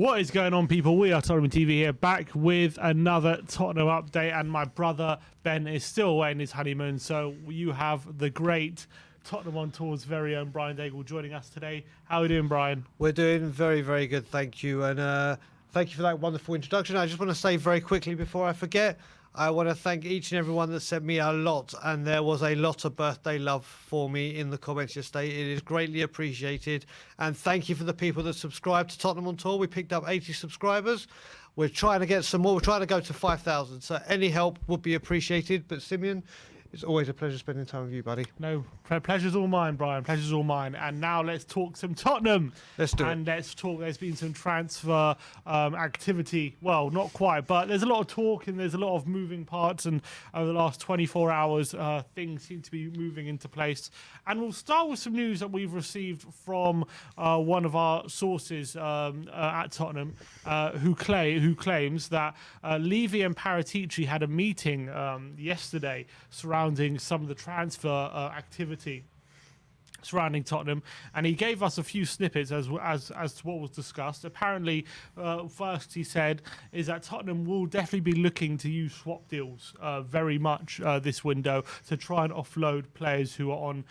What is going on, people? We are Tottenham TV here, back with another Tottenham update, and my brother Ben is still away in his honeymoon, so you have the great Tottenham on Tour's very own Brian Daigle joining us today. How are we doing, Brian? We're doing very, very good, thank you, and thank you for that wonderful introduction. I just want to say very quickly before I forget, I want to thank each and everyone that sent me a lot, and there was a lot of birthday love for me in the comments yesterday. It is greatly appreciated, and thank you for the people that subscribed to Tottenham on Tour. We picked up 80 subscribers. We're trying to get some more. We're trying to go to 5,000, so any help would be appreciated. But Simeon, it's always a pleasure spending time with you, buddy. No, pleasure's all mine, Brian. Pleasure's all mine. And now let's talk some Tottenham. Let's do it. And let's talk. There's been some transfer activity. Well, not quite, but there's a lot of talk and there's a lot of moving parts. And over the last 24 hours, things seem to be moving into place. And we'll start with some news that we've received from one of our sources at Tottenham, who claims that Levy and Paratici had a meeting yesterday surrounding some of the transfer activity surrounding Tottenham, and he gave us a few snippets as to what was discussed. Apparently, first he said is that Tottenham will definitely be looking to use swap deals very much this window to try and offload players who are on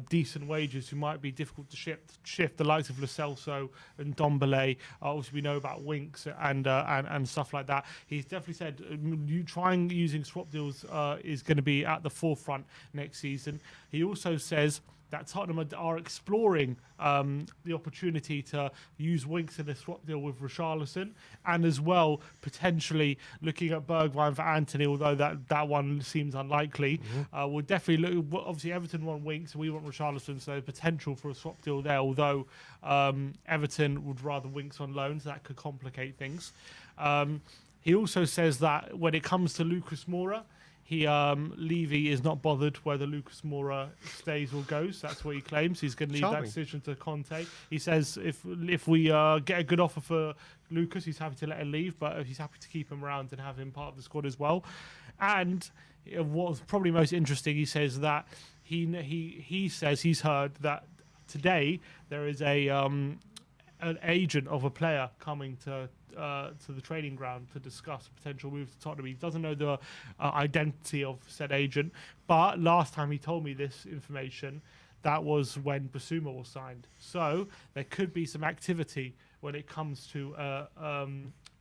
decent wages, who might be difficult to shift, the likes of Lo Celso and Dombele. Obviously, we know about Winks and stuff like that. He's definitely said using swap deals is going to be at the forefront next season. He also says that Tottenham are exploring the opportunity to use Winks in a swap deal with Richarlison, and as well potentially looking at Bergwijn for Anthony, although that one seems unlikely. We'll definitely look. Obviously, Everton want Winks and we want Richarlison, so potential for a swap deal there, although Everton would rather Winks on loan, so that could complicate things. He also says that when it comes to Lucas Moura, Levy is not bothered whether Lucas Moura stays or goes. That's what he claims. He's going to leave that decision to Conte. He says if we get a good offer for Lucas, he's happy to let him leave, but he's happy to keep him around and have him part of the squad as well. And what's probably most interesting, he says that he says he's heard that today there is an agent of a player coming to the training ground to discuss a potential move to Tottenham. He doesn't know the identity of said agent, but last time he told me this information, that was when Basuma was signed. So there could be some activity when it comes to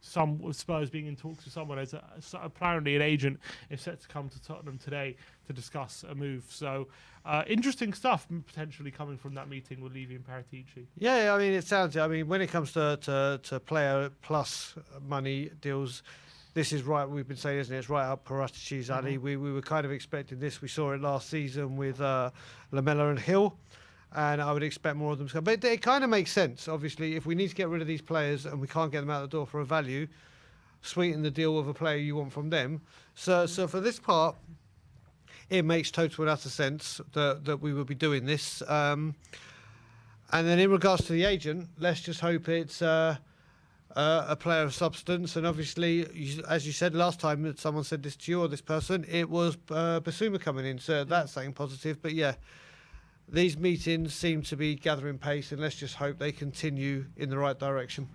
some Spurs being in talks with someone. As apparently an agent is set to come to Tottenham today to discuss a move. So interesting stuff potentially coming from that meeting with Levy and Paratici. Yeah, I mean, it sounds. I mean, when it comes to player plus money deals, this is right. We've been saying, isn't it? It's right up Paratici's alley. We were kind of expecting this. We saw it last season with Lamela and Hill. And I would expect more of them to come. But it kind of makes sense, obviously. If we need to get rid of these players and we can't get them out the door for a value, sweeten the deal with a player you want from them. So for this part, it makes total and utter sense that we will be doing this. And then in regards to the agent, let's just hope it's a player of substance. And obviously, as you said last time that someone said this to you or this person, it was Basuma coming in. So that's something positive. But yeah, these meetings seem to be gathering pace, and let's just hope they continue in the right direction.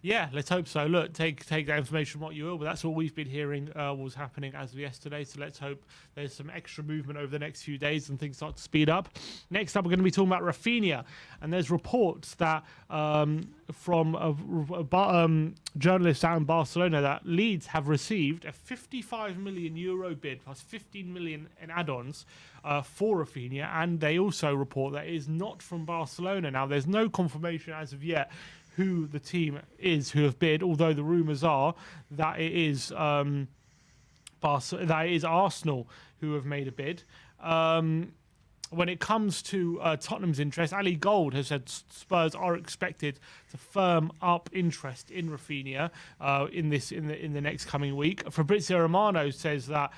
Yeah, let's hope so. Look, take that information what you will, but that's what we've been hearing was happening as of yesterday. So let's hope there's some extra movement over the next few days and things start to speed up. Next up, we're going to be talking about Rafinha, and there's reports that from a journalist out in Barcelona that Leeds have received a €55 million bid plus 15 million in add-ons for Rafinha, and they also report that it is not from Barcelona. Now, there's no confirmation as of yet who the team is who have bid, although the rumours are that it is Arsenal who have made a bid. When it comes to Tottenham's interest, Ali Gold has said Spurs are expected to firm up interest in Rafinha in the next coming week. Fabrizio Romano says that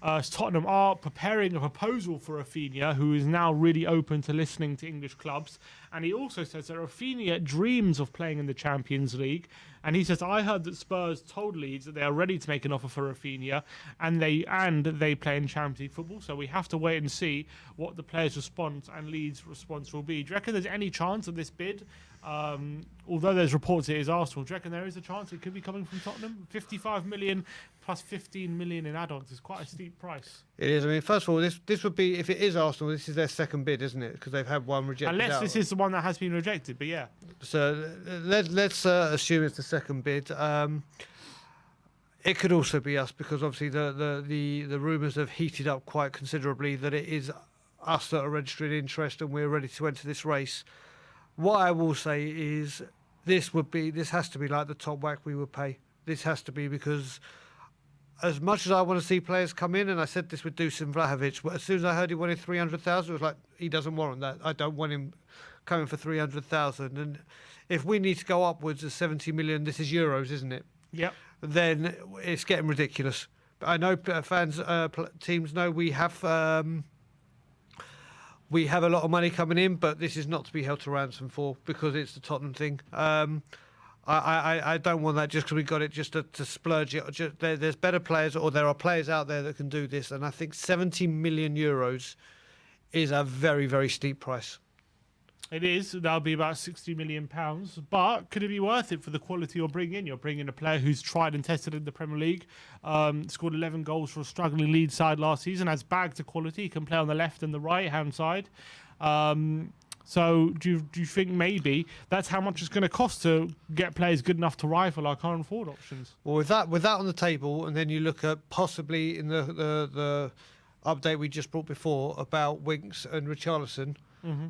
Tottenham are preparing a proposal for Rafinha, who is now really open to listening to English clubs. And he also says that Rafinha dreams of playing in the Champions League And he says, I heard that Spurs told Leeds that they are ready to make an offer for Rafinha, and they play in Champions League football. So we have to wait and see what the players' response and Leeds' response will be. Do you reckon there's any chance of this bid? Although there's reports it is Arsenal, do you reckon there is a chance it could be coming from Tottenham? 55 million plus 15 million in add-ons is quite a steep price. It is. I mean, first of all, this would be, if it is Arsenal, this is their second bid, isn't it? Because they've had one rejected. Unless this is the one that has been rejected, but yeah. So let's assume it's the second bid. It could also be us, because obviously the rumours have heated up quite considerably that it is us that are registering interest and we're ready to enter this race. What I will say is this has to be like the top whack we would pay. This has to be, because as much as I want to see players come in, and I said this with Dusan Vlahovic, as soon as I heard he wanted 300,000, it was like, he doesn't warrant that. I don't want him coming for 300,000. And if we need to go upwards of 70 million, this is euros, isn't it? Yep. Then it's getting ridiculous. But I know fans, teams know we have a lot of money coming in, but this is not to be held to ransom for, because it's the Tottenham thing. I don't want that just because we got it just to splurge it. There's better players, or there are players out there that can do this, and I think 70 million euros is a very, very steep price. It is. That'll be about £60 million. But could it be worth it for the quality you're bringing in? You're bringing a player who's tried and tested in the Premier League, scored 11 goals for a struggling Leeds side last season, has bags of quality, can play on the left and the right-hand side. So do you think maybe that's how much it's going to cost to get players good enough to rival our current forward options? Well, with that on the table, and then you look at possibly in the update we just brought before about Winks and Richarlison,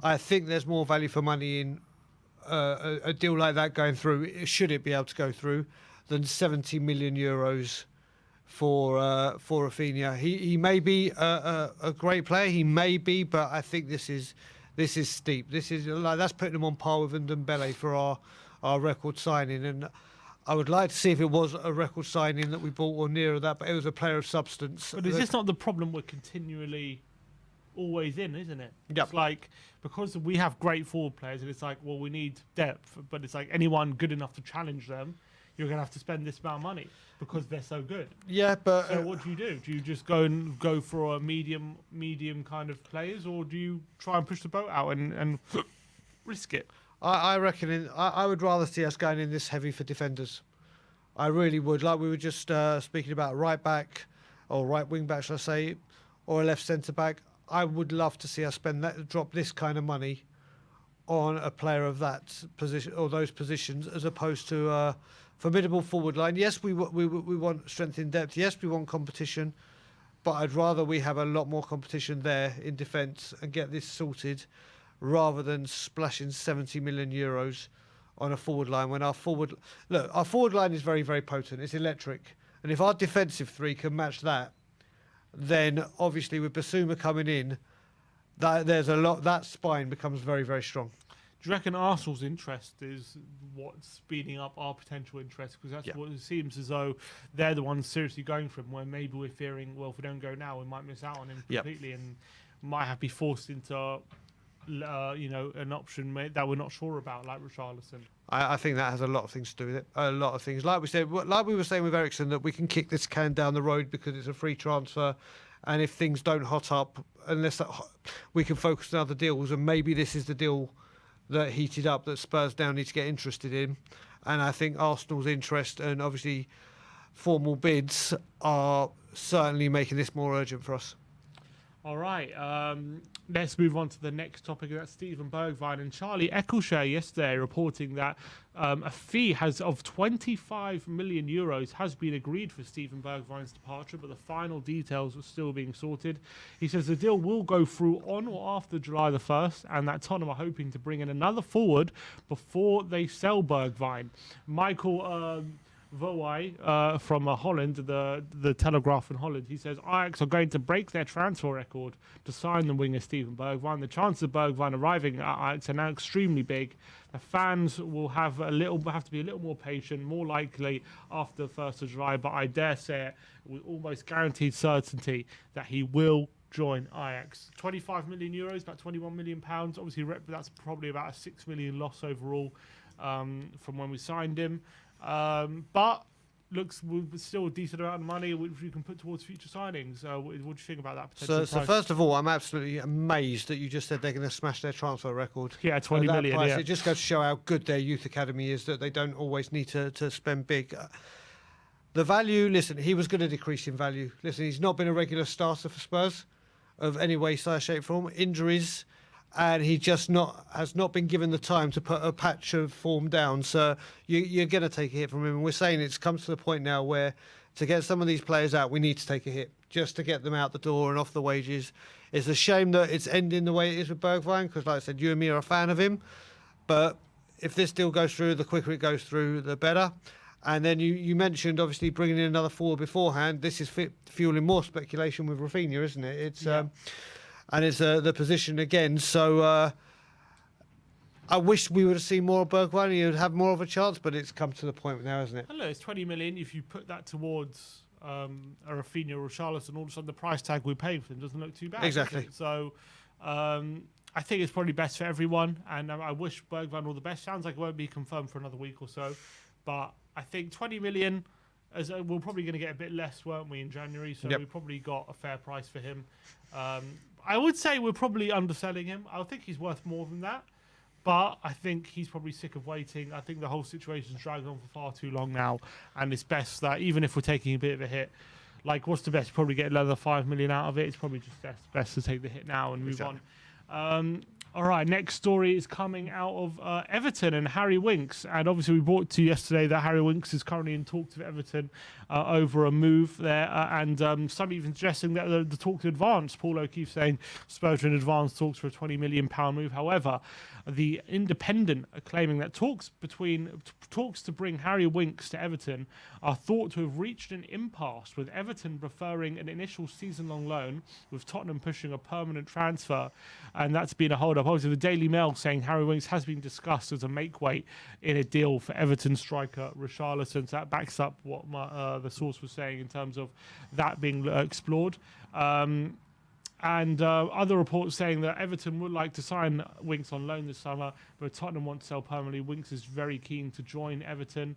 I think there's more value for money in a deal like that going through, should it be able to go through, than 70 million euros for Rafinha. He may be a great player, he may be, but I think this is steep. This is like, that's putting him on par with Ndombele for our record signing, and I would like to see if it was a record signing that we bought or near that, but it was a player of substance. But is this not the problem we're continually always in, isn't it? Yep. It's like, because we have great forward players, and it's like, well, we need depth, but it's like anyone good enough to challenge them, you're going to have to spend this amount of money because they're so good. Yeah, but so what do? Do you just go for a medium kind of players, or do you try and push the boat out and risk it? I reckon I would rather see us going in this heavy for defenders. I really would. Like we were just speaking about right back or right wing back, should I say, or a left centre back. I would love to see us drop this kind of money on a player of that position or those positions, as opposed to a formidable forward line. Yes, we want strength in depth. Yes, we want competition, but I'd rather we have a lot more competition there in defence and get this sorted, rather than splashing 70 million euros on a forward line when our forward line is very, very potent. It's electric, and if our defensive three can match that, then obviously with Basuma coming in, that spine becomes very, very strong. Do you reckon Arsenal's interest is what's speeding up our potential interest? Because that's what it seems as though they're the ones seriously going for him, where maybe we're fearing, well, if we don't go now, we might miss out on him completely and might have to be forced into an option that we're not sure about, like Richarlison. I think that has a lot of things to do with it. A lot of things. Like we were saying with Eriksen, that we can kick this can down the road because it's a free transfer, and if things don't hot up, we can focus on other deals, and maybe this is the deal that heated up that Spurs now need to get interested in. And I think Arsenal's interest and obviously formal bids are certainly making this more urgent for us. All right, let's move on to the next topic. That's Steven Bergwijn and Charlie Eccleshare yesterday reporting that a fee of 25 million euros has been agreed for Steven Bergwijn's departure, but the final details are still being sorted. He says the deal will go through on or after July the 1st, and that Tottenham are hoping to bring in another forward before they sell Bergwijn. Michael Voai from Holland, the Telegraph in Holland, he says Ajax are going to break their transfer record to sign the winger Steven Bergwijn. The chances of Bergwijn arriving at Ajax are now extremely big. The fans will have to be a little more patient, more likely after the 1st of July, but I dare say it with almost guaranteed certainty that he will join Ajax. 25 million euros, about 21 million pounds. Obviously, that's probably about a 6 million loss overall from when we signed him. But looks still a decent amount of money which you can put towards future signings. What do you think about that potential So price? first of all, I'm absolutely amazed that you just said they're going to smash their transfer record. Yeah, 20 At that million. price. Yeah. It just goes to show how good their youth academy is, that they don't always need to spend big. The value, listen, he was going to decrease in value. Listen, he's not been a regular starter for Spurs of any way, size, shape, form. Injuries, and he just has not been given the time to put a patch of form down. So you're going to take a hit from him. And we're saying it's come to the point now where to get some of these players out, we need to take a hit just to get them out the door and off the wages. It's a shame that it's ending the way it is with Bergwijn, because like I said, you and me are a fan of him. But if this deal goes through, the quicker it goes through, the better. And then you mentioned, obviously, bringing in another forward beforehand. This is fueling more speculation with Rafinha, isn't it? It's and it's the position again. So I wish we would have seen more of Bergwijn. He would have more of a chance, but it's come to the point now, isn't it? Hello, it's 20 million. If you put that towards a Rafinha or Charleston, all of a sudden the price tag we're paying for them doesn't look too bad. Exactly. So I think it's probably best for everyone, and I wish Bergwijn all the best. Sounds like it won't be confirmed for another week or so, but I think 20 million, as we're probably going to get a bit less, weren't we, in January? So we probably got a fair price for him. I would say we're probably underselling him. I think he's worth more than that, but I think he's probably sick of waiting. I think the whole situation's dragged on for far too long now, and it's best that even if we're taking a bit of a hit, like what's the best? Probably get another 5 million out of it. It's probably just best to take the hit now and move on. All right, next story is coming out of Everton and Harry Winks. And obviously we brought to you yesterday that Harry Winks is currently in talks with Everton over a move there. And some even suggesting that the talks advance. Paul O'Keefe saying Spurs are in advanced talks for a £20 million move. However, the Independent are claiming that talks to bring Harry Winks to Everton are thought to have reached an impasse, with Everton preferring an initial season-long loan, with Tottenham pushing a permanent transfer, and that's been a hold-up. Obviously, the Daily Mail saying Harry Winks has been discussed as a make-weight in a deal for Everton striker Richarlison. So that backs up what the source was saying in terms of that being explored. And other reports saying that Everton would like to sign Winks on loan this summer, but Tottenham want to sell permanently. Winks is very keen to join Everton.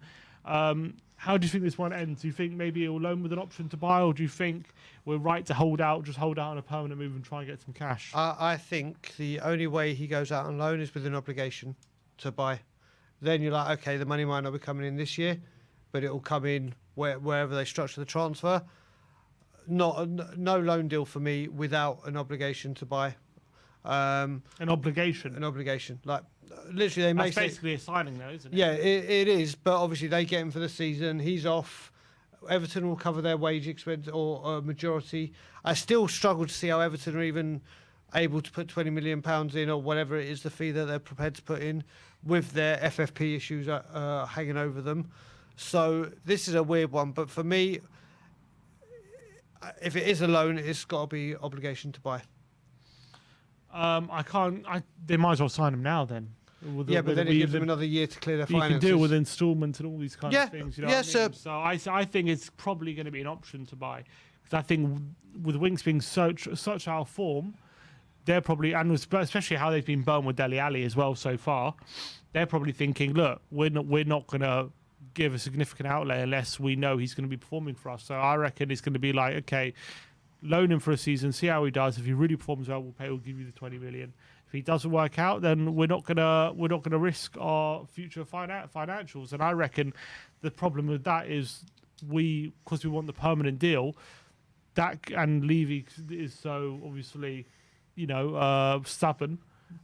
How do you think this one ends? Do you think maybe a loan with an option to buy, or do you think we're right to hold out on a permanent move and try and get some cash? I think the only way he goes out on loan is with an obligation to buy. Then you're like, okay, the money might not be coming in this year, but it will come in wherever they structure the transfer. No loan deal for me without an obligation to buy. An obligation. Like literally, they make That's basically a signing, though, isn't it? Yeah, it is. But obviously, they get him for the season. He's off. Everton will cover their wage expense or a majority. I still struggle to see how Everton are even able to put £20 million in, or whatever it is, the fee that they're prepared to put in, with their FFP issues hanging over them. So this is a weird one. But for me, if it is a loan, it's got to be obligation to buy. They might as well sign him now then. But then it gives them another year to clear their finances. You can deal with instalments and all these kind of things. You know what I mean? So I think it's probably going to be an option to buy, because I think with Winks being such out of form, they're probably, and especially how they've been burned with Dele Alli as well so far, they're probably thinking, look, we're not going to give a significant outlay unless we know he's going to be performing for us. So I reckon it's going to be like, okay, loan him for a season, see how he does. If he really performs well, we'll give you the 20 million. If he doesn't work out, then we're not gonna risk our future financials. And I reckon the problem with that is because we want the permanent deal, that, and Levy is so obviously, stubborn.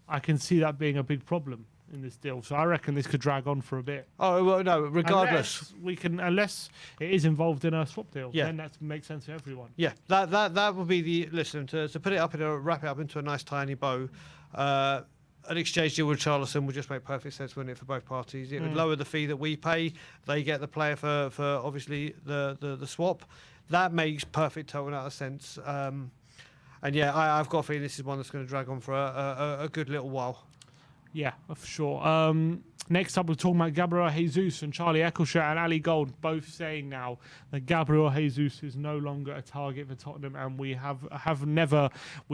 I can see that being a big problem in this deal. So I reckon this could drag on for a bit. Oh well, no. Regardless, unless it is involved in a swap deal, yeah, then that makes sense for everyone. Yeah, that would be the listen to put it up wrap it up into a nice tiny bow. An exchange deal with Charleston would just make perfect sense, wouldn't it, for both parties? It would lower the fee that we pay. They get the player for obviously the swap. That makes perfect total amount of sense. And yeah, I've got a feeling this is one that's going to drag on for a good little while. Yeah, for sure. Next up, we're talking about Gabriel Jesus and Charlie Eccleshare and Ali Gold, both saying now that Gabriel Jesus is no longer a target for Tottenham, and we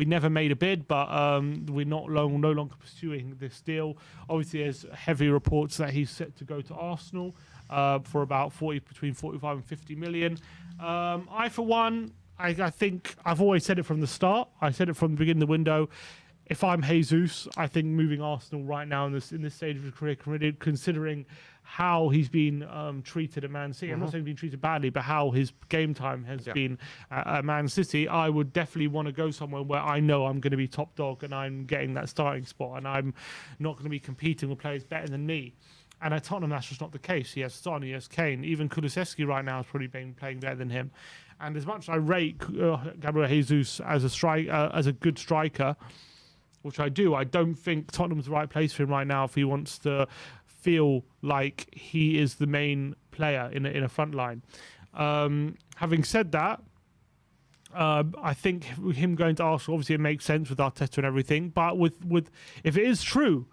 never made a bid, but we're no longer pursuing this deal. Obviously, there's heavy reports that he's set to go to Arsenal for about between 45 and 50 million. I, for one, I think I've always said it from the start. I said it from the beginning of the window. If I'm Jesus, I think moving Arsenal right now in this stage of his career, considering how he's been treated at Man City, I'm not saying he's been treated badly, but how his game time has been at Man City, I would definitely want to go somewhere where I know I'm going to be top dog and I'm getting that starting spot and I'm not going to be competing with players better than me. And at Tottenham, that's just not the case. He has Son, he has Kane. Even Kulusevski right now has probably been playing better than him. And as much as I rate Gabriel Jesus as a good striker, which I do, I don't think Tottenham's the right place for him right now if he wants to feel like he is the main player in a front line. Having said that, I think him going to Arsenal, obviously it makes sense with Arteta and everything, but with if it is true,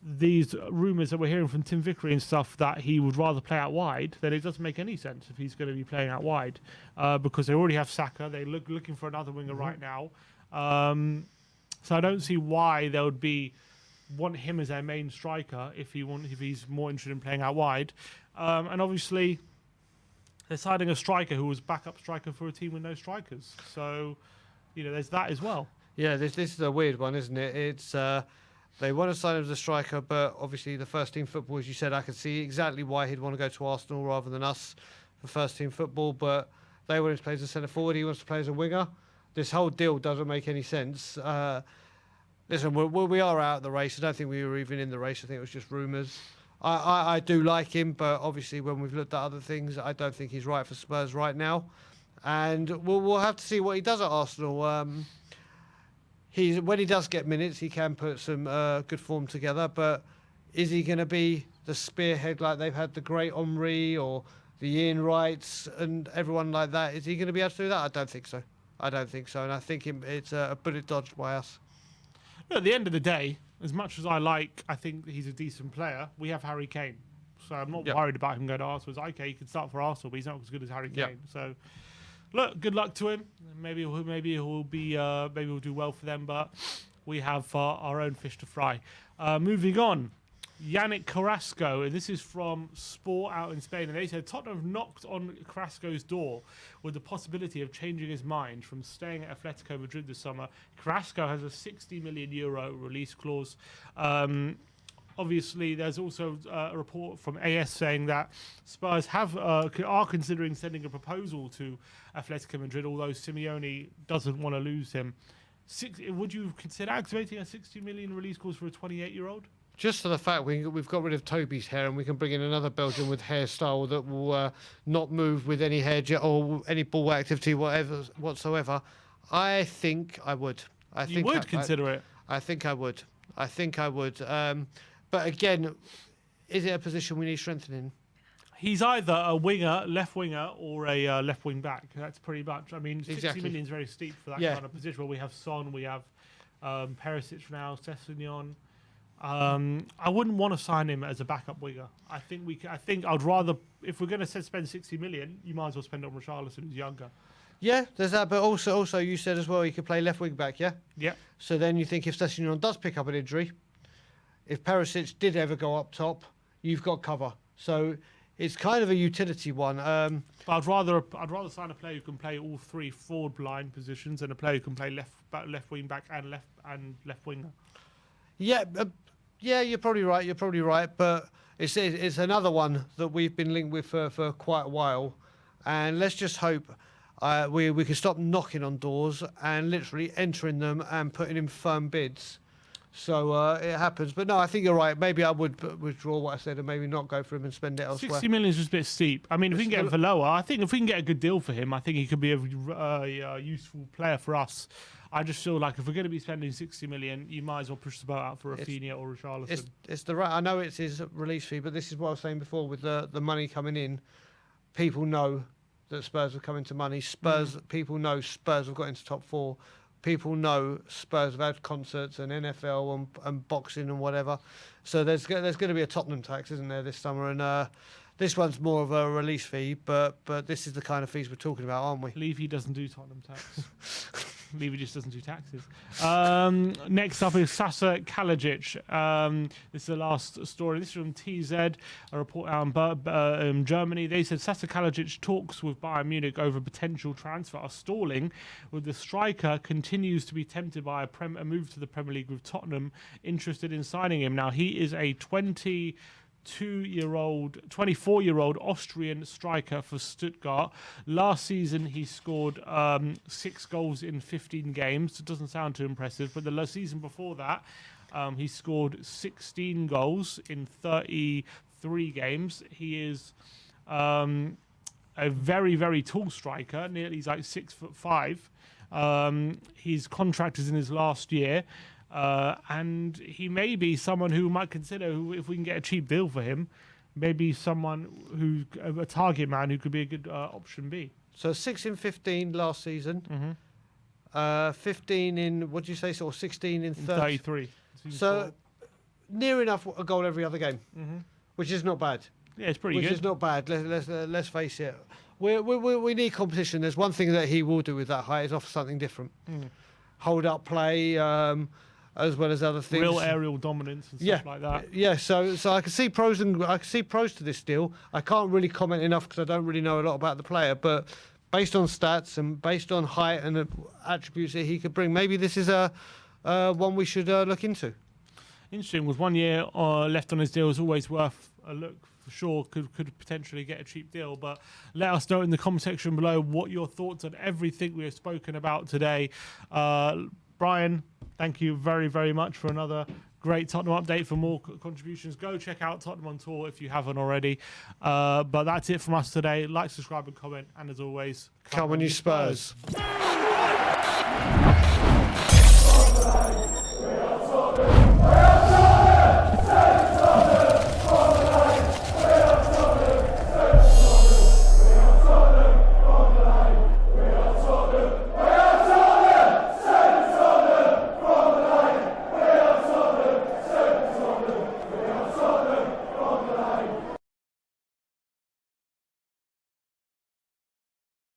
these rumours that we're hearing from Tim Vickery and stuff that he would rather play out wide, then it doesn't make any sense if he's going to be playing out wide because they already have Saka. They're looking for another winger right now. So I don't see why they would want him as their main striker if he's more interested in playing out wide. And obviously, they're signing a striker who was backup striker for a team with no strikers. So, there's that as well. Yeah, this is a weird one, isn't it? It's they want to sign him as a striker, but obviously the first team football, as you said, I can see exactly why he'd want to go to Arsenal rather than us for first team football. But they want him to play as a centre forward. He wants to play as a winger. This whole deal doesn't make any sense. Listen, we are out of the race. I don't think we were even in the race. I think it was just rumours. I do like him, but obviously when we've looked at other things, I don't think he's right for Spurs right now. And we'll have to see what he does at Arsenal. When he does get minutes, he can put some good form together, but is he going to be the spearhead like they've had the great Henry or the Ian Wrights and everyone like that? Is he going to be able to do that? I don't think so. And I think it's a bullet dodged by us. At the end of the day, as much as I think he's a decent player, we have Harry Kane. So I'm not worried about him going to Arsenal. It's okay, he can start for Arsenal, but he's not as good as Harry Kane. So, look, good luck to him. Maybe he'll do well for them, but we have our own fish to fry. Moving on. Yannick Carrasco, and this is from Sport out in Spain, and they said Tottenham knocked on Carrasco's door with the possibility of changing his mind from staying at Atletico Madrid this summer. Carrasco has a €60 million release clause. Obviously, there's also a report from AS saying that Spurs are considering sending a proposal to Atletico Madrid, although Simeone doesn't want to lose him. Would you consider activating a $60 million release clause for a 28-year-old? Just for the fact we've got rid of Toby's hair and we can bring in another Belgian with hairstyle that will not move with any hair gel or any ball activity whatsoever, I think I would. You would consider it? I think I would. But again, is it a position we need strengthening? He's either a left winger, or a left wing back. That's pretty much. I mean, 60 million is very steep for that kind of position where we have Son, we have Perisic now, Sessegnon. I wouldn't want to sign him as a backup winger. I think I'd rather, if we're going to spend 60 million, you might as well spend it on Richarlison, who's younger. Yeah, there's that. But also you said as well he could play left wing back. Yeah. Yeah. So then you think if Sessegnon does pick up an injury, if Perisic did ever go up top, you've got cover. So it's kind of a utility one. But I'd rather sign a player who can play all three forward line positions than a player who can play left wing back and left winger. Yeah, you're probably right. But it's another one that we've been linked with for quite a while, and let's just hope we can stop knocking on doors and literally entering them and putting in firm bids. So it happens. But no, I think you're right. Maybe I would withdraw what I said and maybe not go for him and spend it elsewhere. 60 million is just a bit steep. I mean, if we can get him for lower, I think if we can get a good deal for him, I think he could be a useful player for us. I just feel like if we're going to be spending 60 million, you might as well push the boat out for Rafinha or Richarlison. It's the right. I know it's his release fee, but this is what I was saying before with the money coming in. People know that Spurs are coming to money. People know Spurs have got into top four. people know Spurs have had concerts and NFL and boxing and whatever. So there's going to be a Tottenham tax, isn't there, this summer? And this one's more of a release fee, but this is the kind of fees we're talking about, aren't we? Levy doesn't do Tottenham tax. Levy just doesn't do taxes. Next up is Sasa Kalajic. This is the last story. This is from TZ, a report out in Germany. They said Sasa Kalajic talks with Bayern Munich over potential transfer are stalling, with the striker continues to be tempted by a move to the Premier League, with Tottenham interested in signing him. Now, he is a 24-year-old Austrian striker for Stuttgart. Last season, he scored 6 goals in 15 games. It doesn't sound too impressive, but the season before that, he scored 16 goals in 33 games. He is a very, very tall striker. He's like 6'5". His contract is in his last year. And he may be someone who might consider, if we can get a cheap deal for him, maybe someone a target man who could be a good option B. So 6 in 15 last season. 15 in, what do you say, sort of 16 in 33. So near enough a goal every other game, which is not bad. Yeah, it's pretty good. Which is not bad. Let's face it. We need competition. There's one thing that he will do with that height is offer something different. Hold up play, as well as other things. Real aerial dominance and stuff like that. Yeah, so I can see pros to this deal. I can't really comment enough because I don't really know a lot about the player, but based on stats and based on height and the attributes that he could bring, maybe this is one we should look into. Interesting. With 1 year left on his deal, is always worth a look. For sure, could potentially get a cheap deal, but let us know in the comment section below what your thoughts on everything we have spoken about today. Brian, thank you very, very much for another great Tottenham update. For more contributions, go check out Tottenham on Tour if you haven't already. But that's it from us today. Like, subscribe and comment, and as always, come on you Spurs.